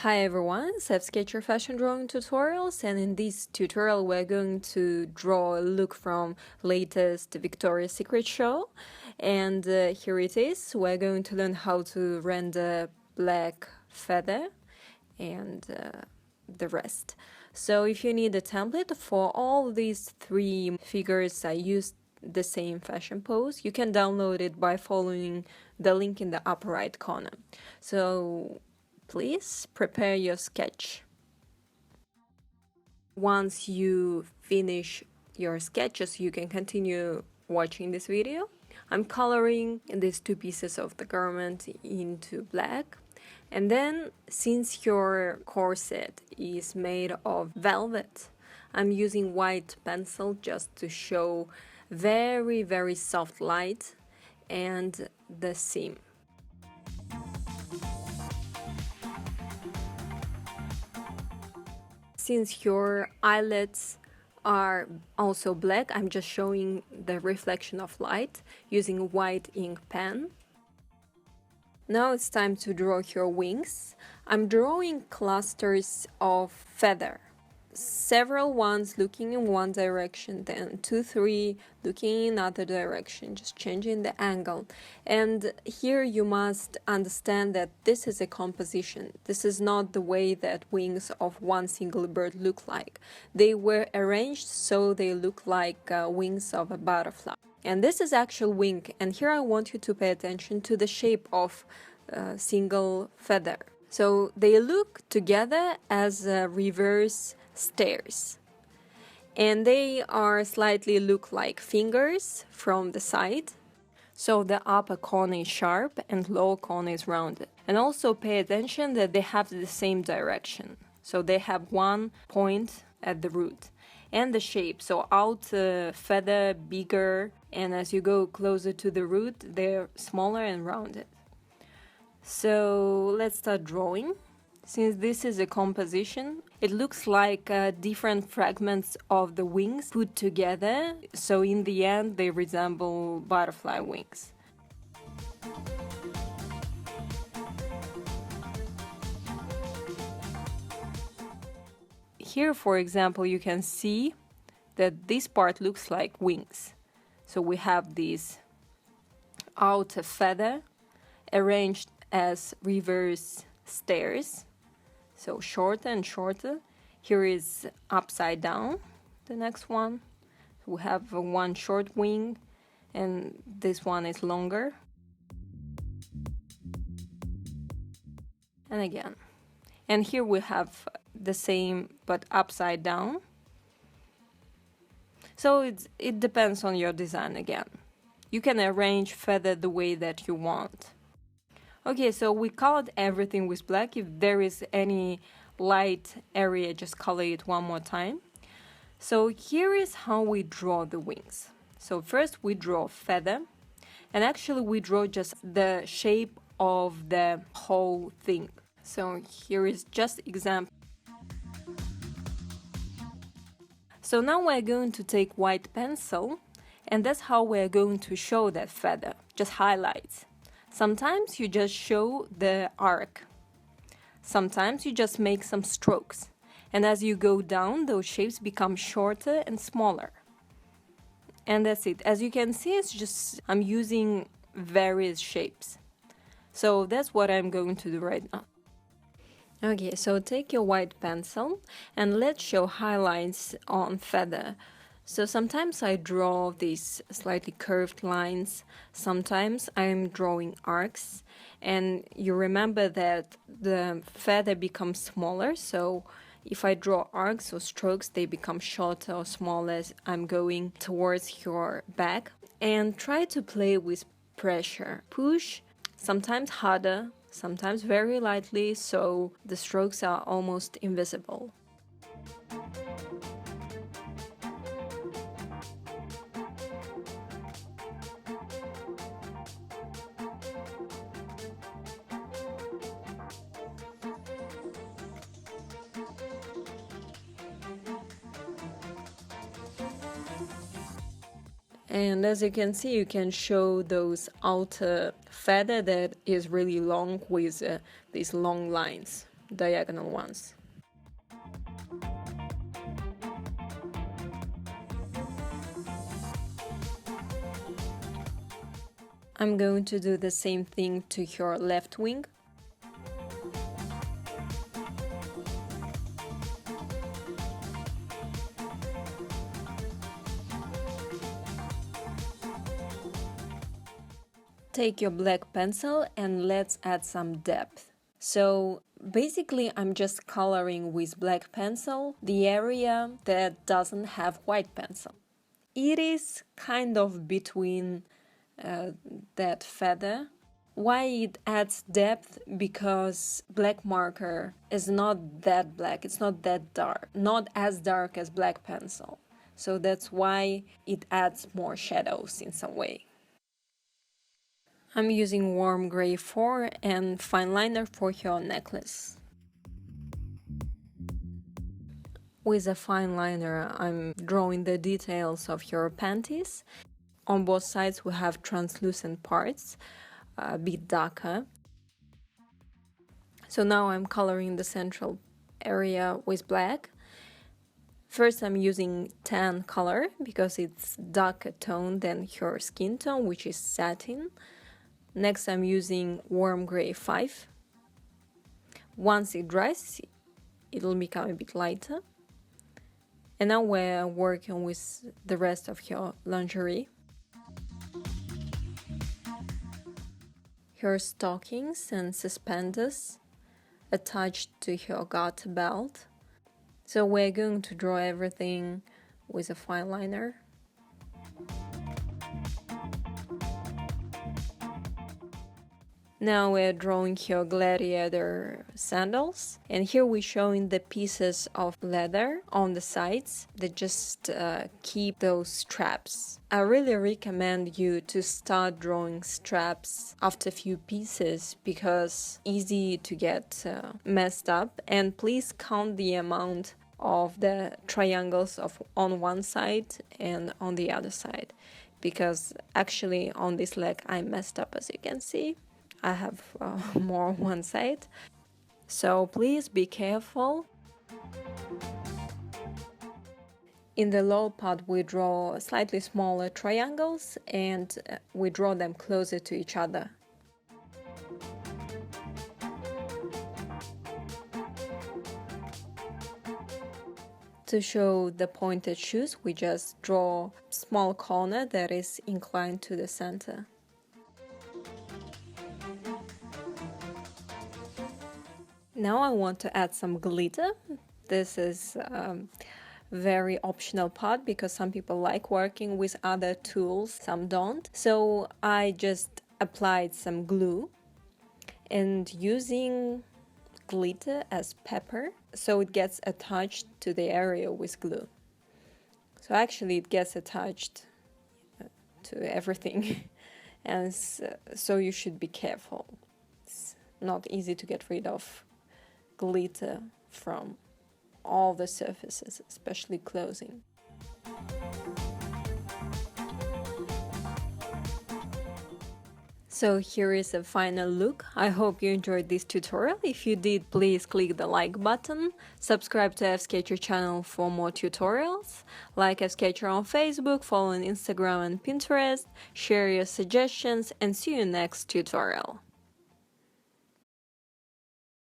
Hi everyone, it's FSketcher fashion drawing tutorials, and in this tutorial we're going to draw a look from latest Victoria's Secret show, and here it is. We're going to learn how to render black feather and the rest. So if you need a template for all these three figures, I used the same fashion pose. You can download it by following the link in the upper right corner. So please prepare your sketch. Once you finish your sketches, you can continue watching this video. I'm coloring these two pieces of the garment into black. And then, since your corset is made of velvet, I'm using white pencil just to show very soft light and the seam. Since your eyelets are also black, I'm just showing the reflection of light using a white ink pen. Now it's time to draw your wings. I'm drawing clusters of feather. Several ones looking in one direction, then 2, 3 looking in another direction, just changing the angle. And here you must understand that this is a composition. This is not the way that wings of one single bird look like. They were arranged so they look like wings of a butterfly. And this is actual wing, and here I want you to pay attention to the shape of a single feather. So they look together as reverse stairs, and they are slightly look like fingers from the side. So the upper corner is sharp and lower corner is rounded. And also pay attention that they have the same direction. So they have one point at the root. And the shape, so outer feather bigger, and as you go closer to the root, they're smaller and rounded. So let's start drawing. Since this is a composition, it looks like different fragments of the wings put together, so in the end they resemble butterfly wings. Here, for example, you can see that this part looks like wings. So we have this outer feather arranged as reverse stairs, so shorter and shorter. Here is upside down, the next one. We have one short wing, and this one is longer. And again. And here we have the same but upside down. So it depends on your design again. You can arrange feather the way that you want. Okay, so we colored everything with black. If there is any light area, just color it one more time. So here is how we draw the wings. So first we draw feather, and actually we draw just the shape of the whole thing. So here is just example. So now we're going to take white pencil, and that's how we're going to show that feather, just highlights. Sometimes you just show the arc. Sometimes you just make some strokes. And as you go down, those shapes become shorter and smaller. And that's it. As you can see, it's just I'm using various shapes. So that's what I'm going to do right now. Okay, so take your white pencil and let's show highlights on feather. So sometimes I draw these slightly curved lines, sometimes I'm drawing arcs, and you remember that the feather becomes smaller, so if I draw arcs or strokes, they become shorter or smaller as I'm going towards your back. And try to play with pressure. Push, sometimes harder, sometimes very lightly, so the strokes are almost invisible. And as you can see, you can show those outer feather that is really long with these long lines. diagonal ones. I'm going to do the same thing to your left wing. Take your black pencil and let's add some depth. So basically I'm just coloring with black pencil the area that doesn't have white pencil. It is kind of between that feather. Why it adds depth? Because black marker is not that black, it's not that dark, not as dark as black pencil. So that's why it adds more shadows in some way. I'm using warm gray 4 and fine liner for your necklace. With a fine liner, I'm drawing the details of your panties. On both sides we have translucent parts, a bit darker. So now I'm coloring the central area with black. First I'm using tan color because it's darker tone than your skin tone, which is satin. Next I'm using warm gray 5. Once it dries, it'll become a bit lighter. And now we're working with the rest of your lingerie. Your stockings and suspenders attached to your garter belt. So we're going to draw everything with a fine liner. Now we're drawing your gladiator sandals, and here we're showing the pieces of leather on the sides that just keep those straps. I really recommend you to start drawing straps after a few pieces because easy to get messed up, and please count the amount of the triangles on one side and on the other side, because actually on this leg I messed up, as you can see. I have more on one side, so please be careful. In the lower part we draw slightly smaller triangles and we draw them closer to each other. To show the pointed shoes, we just draw a small corner that is inclined to the center. Now I want to add some glitter. This is very optional part because some people like working with other tools, some don't. So I just applied some glue and using glitter as pepper, so it gets attached to the area with glue. So actually it gets attached to everything and so you should be careful. It's not easy to get rid of glitter from all the surfaces, especially clothing. So here is a final look. I hope you enjoyed this tutorial. If you did, please click the like button, subscribe to FSketcher channel for more tutorials, like FSketcher on Facebook, follow on Instagram and Pinterest, share your suggestions, and see you next tutorial.